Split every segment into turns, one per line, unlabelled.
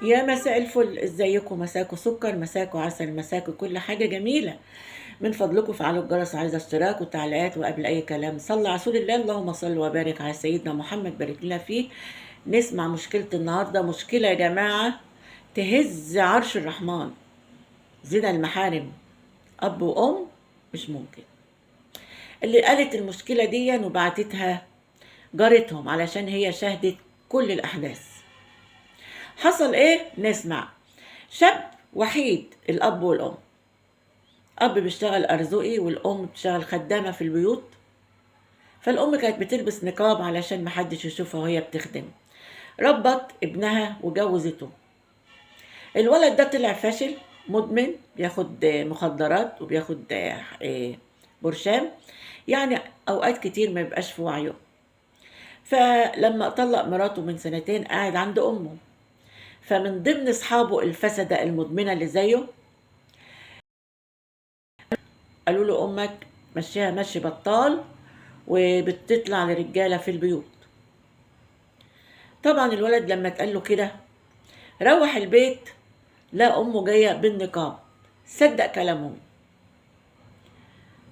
يا مساء الفل، ازيكم؟ مساكوا سكر، مساكوا عسل، مساكوا كل حاجة جميلة. من فضلكم فعلوا الجرس، عايزة اشتراك وتعليقات. وقبل أي كلام صلى على رسول الله، اللهم صل وبارك على سيدنا محمد، بارك لنا فيه. نسمع مشكلة النهاردة. مشكلة يا جماعة تهز عرش الرحمن. زنا المحارم، أب وأم، مش ممكن. اللي قالت المشكلة دي وبعتتها جارتهم علشان هي شهدت كل الأحداث. حصل إيه؟ نسمع. شاب وحيد، الأب والأم. أب بيشتغل أرزقي والأم بتشتغل خدامة في البيوت. فالأم كانت بتلبس نقاب علشان محدش يشوفها وهي بتخدم. ربت ابنها وجوزته. الولد ده طلع فاشل، مدمن، بياخد مخدرات وبياخد برشام. يعني أوقات كتير ما يبقاش في وعيه. فلما طلق مراته من سنتين قاعد عند أمه. فمن ضمن أصحابه الفسدة المدمنة اللي زيه قالوا له أمك مشيها مشي بطال وبتطلع لرجالة في البيوت. طبعا الولد لما اتقال له كده روح البيت، لا أمه جاية بالنقاب، صدق كلامهم.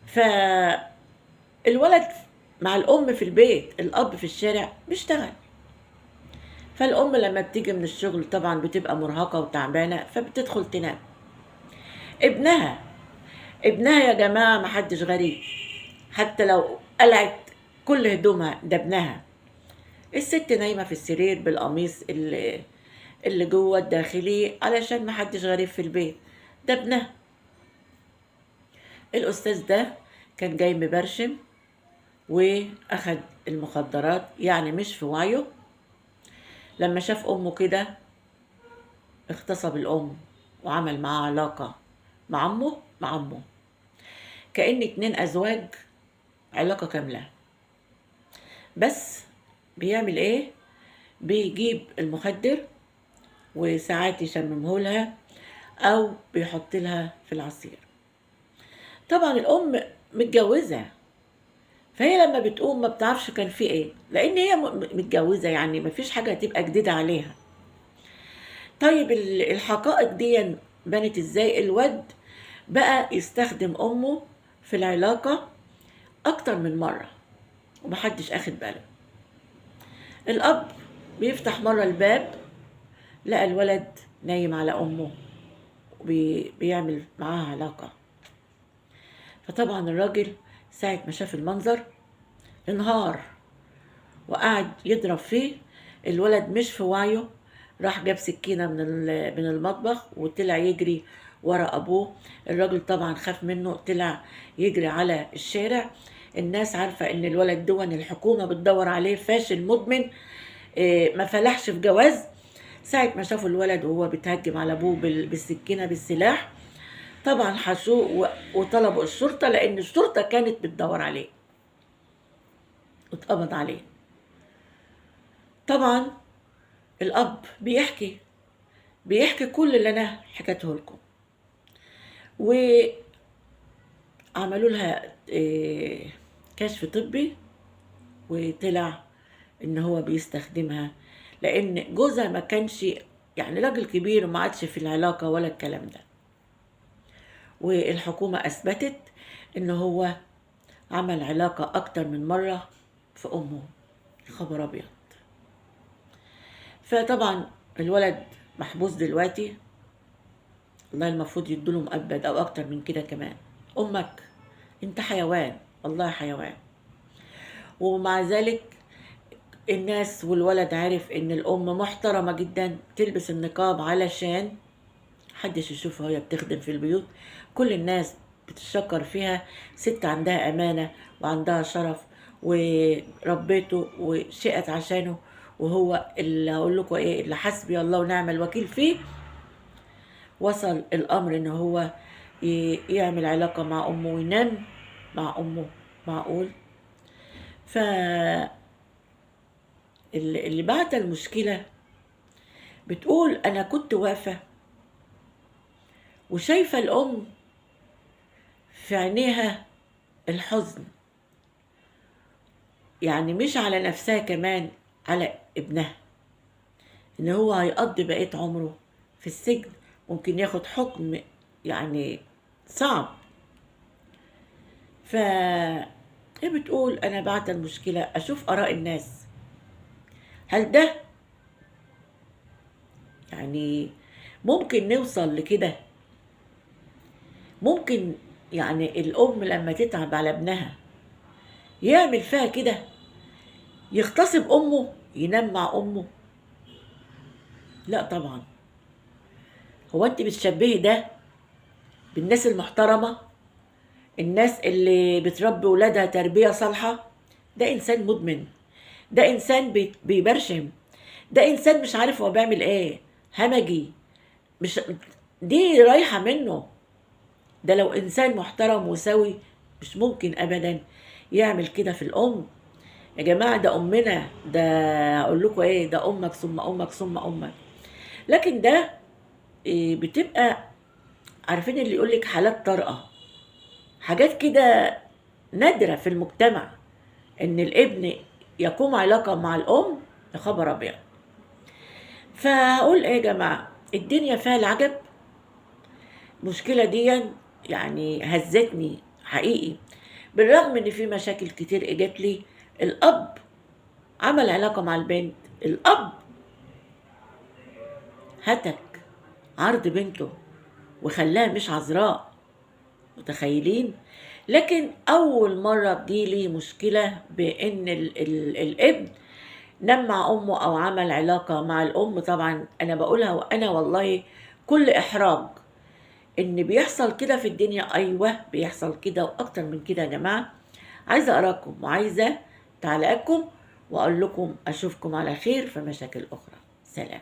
فالولد مع الأم في البيت، الأب في الشارع بيشتغل. فالأم لما بتيجي من الشغل طبعا بتبقى مرهقة وتعبانة فبتدخل تنام. ابنها ابنها يا جماعة محدش غريب، حتى لو قلعت كل هدومها ده ابنها. الست نايمة في السرير بالقميص اللي جوه الداخلي علشان محدش غريب في البيت، ده ابنها. الأستاذ ده كان جاي مبرشم وأخد المخدرات، يعني مش في وعيه. لما شاف أمه كده اغتصب الأم وعمل معاها علاقة مع أمه كأن اتنين أزواج، علاقة كاملة. بس بيعمل ايه؟ بيجيب المخدر وساعات يشممه لها او بيحط لها في العصير. طبعا الام متجوزه، فهي لما بتقوم ما بتعرفش كان في ايه، لان هي متجوزه، يعني ما فيش حاجه هتبقى جديده عليها. طيب الحقائق دي بانت ازاي؟ الواد بقى يستخدم امه في العلاقه اكتر من مره ومحدش اخد باله. الاب بيفتح مره الباب، لقى الولد نايم على امه وبيعمل معاها علاقه. فطبعا الراجل ساعة ما شاف المنظر انهار وقعد يضرب فيه. الولد مش في وعيه، راح جاب سكينة من المطبخ وطلع يجري ورا أبوه. الراجل طبعا خاف منه، طلع يجري على الشارع. الناس عارفة إن الولد دون الحكومة بتدور عليه، فاشل مدمن، ما فلحش في جواز. ساعة ما شافوا الولد وهو بيتهجم على أبوه بالسكينة بالسلاح، طبعا حشوه وطلبوا الشرطة، لأن الشرطة كانت بتدور عليه واتقبض عليه. طبعا الأب بيحكي كل اللي أنا حكيته لكم. وعملوا لها كشف طبي، وطلع إن هو بيستخدمها لأن جوزها ما كانش، يعني راجل كبير وما عادش في العلاقة ولا الكلام ده. والحكومة أثبتت إن هو عمل علاقة أكتر من مرة في أمه. خبر أبيض. فطبعا الولد محبوس دلوقتي، والله المفروض يدوله مؤبد او اكتر من كده كمان. امك انت حيوان، والله حيوان. ومع ذلك الناس والولد عارف ان الام محترمة جدا تلبس النقاب علشان محدش يشوفها وهي بتخدم في البيوت. كل الناس بتشكر فيها، ست عندها امانة وعندها شرف وربيته وشقت عشانه. وهو اللي هقول لكم ايه، اللي حسبي الله ونعم الوكيل فيه. وصل الامر ان هو يعمل علاقة مع امه وينام مع امه. معقول؟ ف اللي بعت المشكلة بتقول انا كنت واقفة وشايفة الام في عينيها الحزن، يعني مش على نفسها كمان، على ابنها. ان هو هيقضي بقية عمره في السجن، ممكن ياخد حكم يعني صعب. ف هي بتقول انا بعد المشكلة اشوف اراء الناس، هل ده يعني ممكن نوصل لكده؟ ممكن يعني الام لما تتعب على ابنها يعمل فيها كده، يغتصب امه، ينام مع امه؟ لا طبعا. هو انت بتشبهي ده بالناس المحترمة، الناس اللي بتربي ولادها تربية صالحة؟ ده انسان مدمن، ده انسان بيبرشم، ده انسان مش عارف هو بيعمل ايه، همجي، مش دي رايحة منه. ده لو انسان محترم وسوي مش ممكن ابدا يعمل كده في الام. يا جماعة ده امنا، ده اقول لكم ايه، ده امك ثم امك ثم امك. لكن ده بتبقى عارفين اللي يقولك حالات طارئة، حاجات كده نادرة في المجتمع، ان الابن يقوم علاقة مع الام. يا خبر ابيض. فهقول ايه يا جماعة، الدنيا فيها العجب. المشكلة دي يعني هزتني حقيقي، بالرغم ان في مشاكل كتير اجت لي. الاب عمل علاقة مع البنت، الاب هتك عرض بنته وخلاها مش عذراء، متخيلين؟ لكن اول مرة تجيلي مشكلة بان الابن نام مع امه او عمل علاقة مع الام. طبعا انا بقولها وانا والله كل احراج ان بيحصل كده في الدنيا. ايوه بيحصل كده واكتر من كده يا جماعة. عايزة اراكم وعايزة تعليقاتكم، واقول لكم اشوفكم على خير في مشاكل اخرى. سلام.